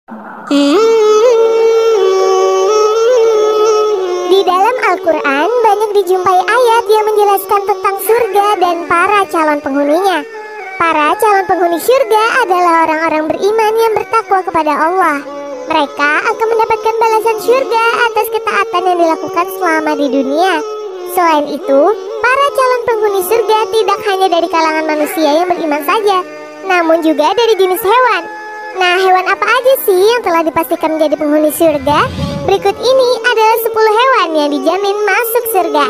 Di dalam Al-Quran banyak dijumpai ayat yang menjelaskan tentang surga dan para calon penghuninya. Para calon penghuni surga adalah orang-orang beriman yang bertakwa kepada Allah. Mereka akan mendapatkan balasan surga atas ketaatan yang dilakukan selama di dunia. Selain itu, para calon penghuni surga tidak hanya dari kalangan manusia yang beriman saja, namun juga dari jenis hewan. Nah, hewan apa aja sih yang telah dipastikan menjadi penghuni surga? Berikut ini adalah 10 hewan yang dijamin masuk surga.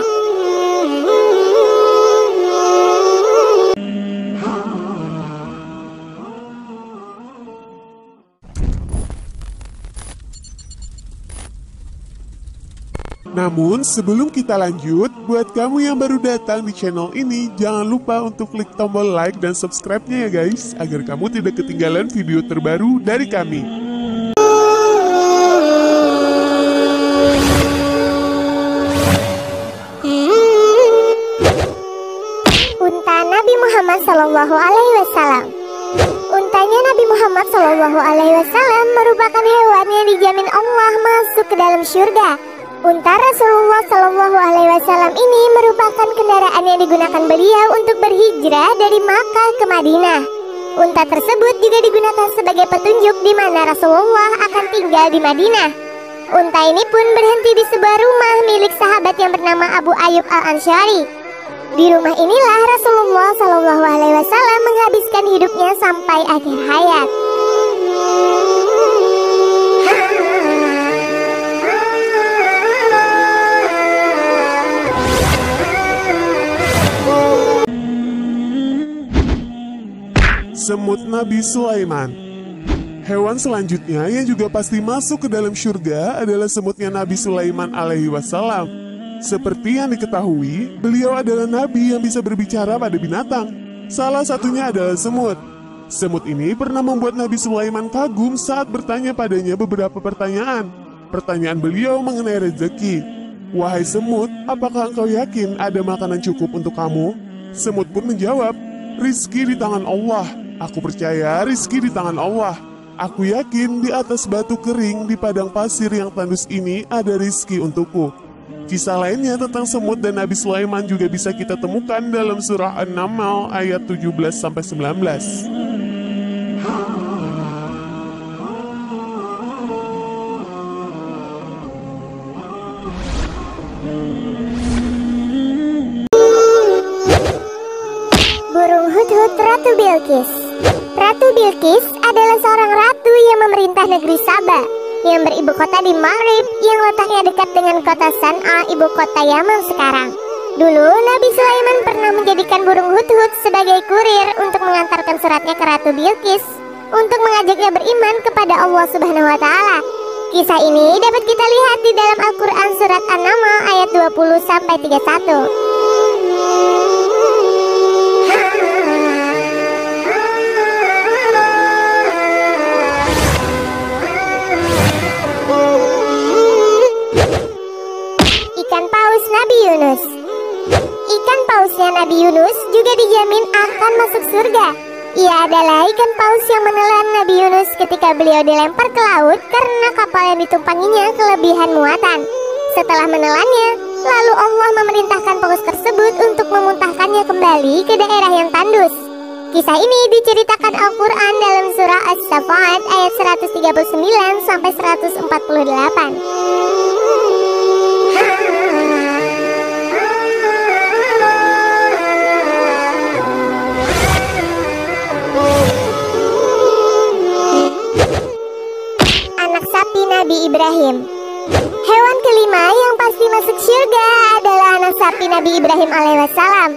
Namun sebelum kita lanjut, buat kamu yang baru datang di channel ini, jangan lupa untuk klik tombol like dan subscribe-nya ya guys, agar kamu tidak ketinggalan video terbaru dari kami. Unta Nabi Muhammad SAW. Untanya Nabi Muhammad SAW merupakan hewan yang dijamin Allah masuk ke dalam surga. Unta Rasulullah SAW ini merupakan kendaraan yang digunakan beliau untuk berhijrah dari Makkah ke Madinah. Unta tersebut juga digunakan sebagai petunjuk di mana Rasulullah akan tinggal di Madinah. Unta ini pun berhenti di sebuah rumah milik sahabat yang bernama Abu Ayyub Al-Ansyari. Di rumah inilah Rasulullah SAW menghabiskan hidupnya sampai akhir hayat. Semut Nabi Sulaiman. Hewan selanjutnya yang juga pasti masuk ke dalam surga adalah semutnya Nabi Sulaiman alaihi wassalam. Seperti yang diketahui, beliau adalah nabi yang bisa berbicara pada binatang. Salah satunya adalah semut. Semut ini pernah membuat Nabi Sulaiman kagum saat bertanya padanya beberapa pertanyaan. Pertanyaan beliau mengenai rezeki. "Wahai semut, apakah engkau yakin ada makanan cukup untuk kamu?" Semut pun menjawab, "Rizki di tangan Allah. Aku percaya rizki di tangan Allah. Aku yakin di atas batu kering di padang pasir yang tandus ini ada rizki untukku." Kisah lainnya tentang semut dan Nabi Sulaiman juga bisa kita temukan dalam surah An-Naml ayat 17-19. Burung hudhud Ratu Bilqis. Ratu Bilqis adalah seorang ratu yang memerintah negeri Saba yang beribu kota di Maghrib yang letaknya dekat dengan kota San'a, ibu kota Yaman sekarang. Dulu Nabi Sulaiman pernah menjadikan burung hudhud sebagai kurir untuk mengantarkan suratnya ke Ratu Bilqis untuk mengajaknya beriman kepada Allah Subhanahu wa taala. Kisah ini dapat kita lihat di dalam Al-Qur'an surat An-Naml ayat 20-31. Ikan paus Nabi Yunus. Ikan pausnya Nabi Yunus juga dijamin akan masuk surga. Ia adalah ikan paus yang menelan Nabi Yunus ketika beliau dilempar ke laut karena kapal yang ditumpanginya kelebihan muatan. Setelah menelannya, lalu Allah memerintahkan paus tersebut untuk memuntahkannya kembali ke daerah yang tandus. Kisah ini diceritakan Al-Quran dalam surah As-Saffat ayat 139-148. Anak sapi Nabi Ibrahim. Hewan kelima yang pasti masuk surga adalah anak sapi Nabi Ibrahim alaihissalam.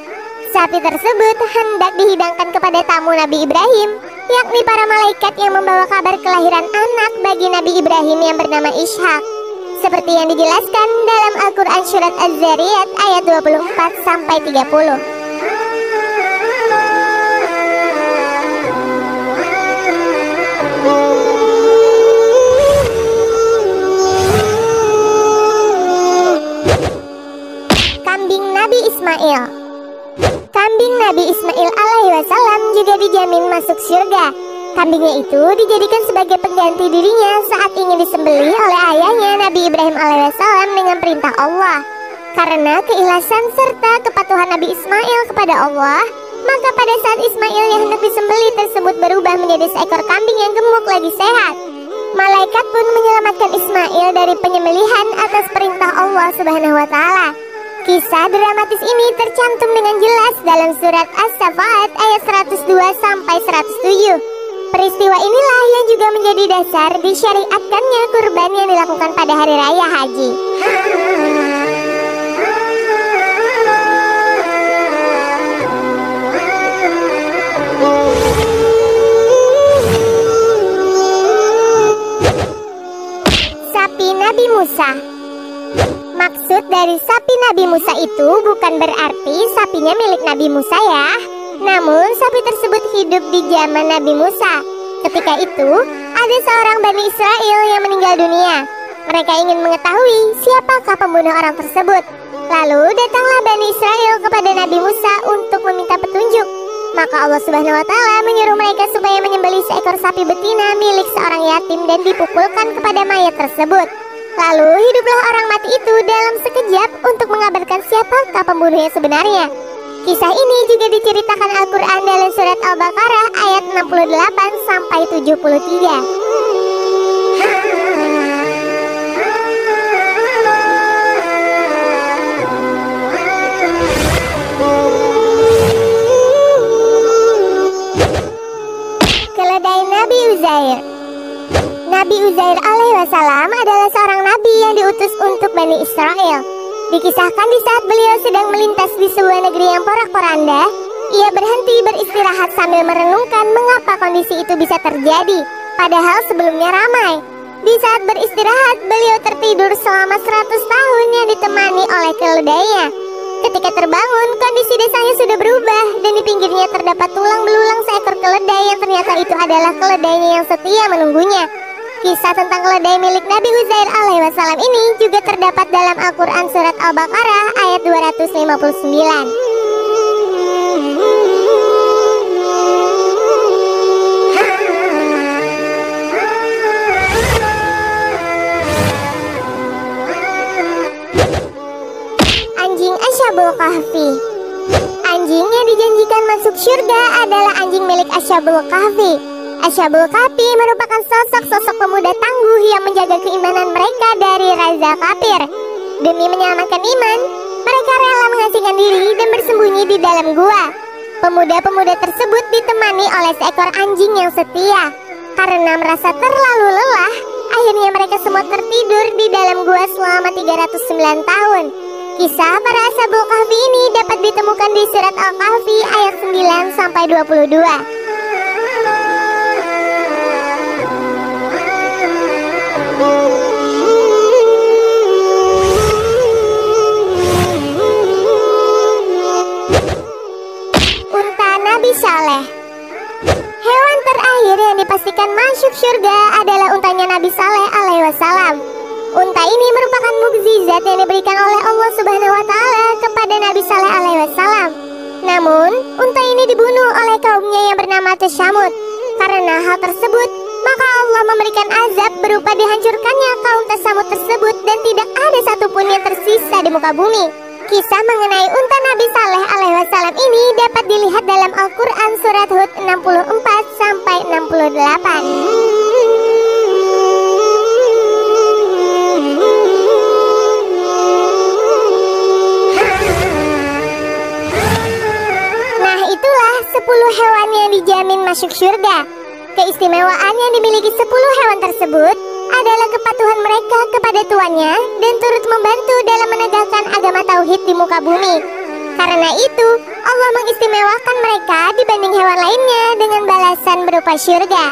Sapi tersebut hendak dihidangkan kepada tamu Nabi Ibrahim, yakni para malaikat yang membawa kabar kelahiran anak bagi Nabi Ibrahim yang bernama Ishak. Seperti yang dijelaskan dalam Al-Quran surat Az-Zariyat ayat 24-30. Kambing Nabi Ismail. Kambing Nabi Ismail alaihi wasallam juga dijamin masuk surga. Kambingnya itu dijadikan sebagai pengganti dirinya saat ingin disembelih oleh ayahnya Nabi Ibrahim alaihissalam dengan perintah Allah. Karena keikhlasan serta kepatuhan Nabi Ismail kepada Allah, maka pada saat Ismail yang hendak disembelih tersebut berubah menjadi seekor kambing yang gemuk lagi sehat. Malaikat pun menyelamatkan Ismail dari penyembelihan atas perintah Allah Subhanahu wa Ta'ala. Kisah dramatis ini tercantum dengan jelas dalam surat As-Saffat ayat 102 sampai 107. Peristiwa inilah yang juga menjadi dasar disyariatkannya kurban yang dilakukan pada hari raya haji. Sapi Nabi Musa. Maksud dari sapi Nabi Musa itu bukan berarti sapinya milik Nabi Musa ya. Namun sapi tersebut hidup di zaman Nabi Musa. Ketika itu ada seorang Bani Israel yang meninggal dunia. Mereka ingin mengetahui siapakah pembunuh orang tersebut. Lalu datanglah Bani Israel kepada Nabi Musa untuk meminta petunjuk. Maka Allah Subhanahu wa Ta'ala menyuruh mereka supaya menyembelih seekor sapi betina milik seorang yatim dan dipukulkan kepada mayat tersebut. Lalu hiduplah orang mati itu dalam sekejap untuk mengabarkan siapakah pembunuhnya sebenarnya. Kisah ini juga diceritakan Al-Quran dalam surat Al-Baqarah ayat 68 sampai 73. Keledai Nabi Uzair. Nabi Uzair alaihissalam adalah seorang nabi yang diutus untuk Bani Israel. Dikisahkan di saat beliau sedang melintas di sebuah negeri yang porak-poranda, ia berhenti beristirahat sambil merenungkan mengapa kondisi itu bisa terjadi, padahal sebelumnya ramai. Di saat beristirahat, beliau tertidur selama 100 tahun yang ditemani oleh keledainya. Ketika terbangun, kondisi desanya sudah berubah dan di pinggirnya terdapat tulang belulang seekor keledai yang ternyata itu adalah keledainya yang setia menunggunya. Kisah tentang keledai milik Nabi Uzair alaihissalam ini juga terdapat dalam Al-Quran surat Al-Baqarah ayat 259. Anjing Ashabul Kahfi. Anjing yang dijanjikan masuk surga adalah anjing milik Ashabul Kahfi. Ashabul Kahfi merupakan sosok-sosok pemuda tangguh yang menjaga keimanan mereka dari raza kafir. Demi menyelamatkan iman, mereka rela mengasingkan diri dan bersembunyi di dalam gua. Pemuda-pemuda tersebut ditemani oleh seekor anjing yang setia. Karena merasa terlalu lelah, akhirnya mereka semua tertidur di dalam gua selama 309 tahun. Kisah para Ashabul Kahfi ini dapat ditemukan di surat Al-Kahfi ayat 9 sampai 22. Unta Nabi Saleh. Hewan terakhir yang dipastikan masuk surga adalah untanya Nabi Saleh alaihissalam. Unta ini merupakan mukjizat yang diberikan oleh Allah Subhanahu wa Ta'ala kepada Nabi Saleh alaihissalam. Namun, unta ini dibunuh oleh kaumnya yang bernama Tsamud. Karena hal tersebut, maka Allah memberikan azab berupa dihancurkannya kaum Tsamud tersebut dan tidak ada satupun yang tersisa di muka bumi. Kisah mengenai unta Nabi Saleh alaihissalam ini dapat dilihat dalam Al-Quran surat Hud 64 sampai 68. Nah, itulah 10 hewan yang dijamin masuk surga. Keistimewaan yang dimiliki 10 hewan tersebut adalah kepatuhan mereka kepada tuannya dan turut membantu dalam menegakkan agama tauhid di muka bumi. Karena itu, Allah mengistimewakan mereka dibanding hewan lainnya dengan balasan berupa surga.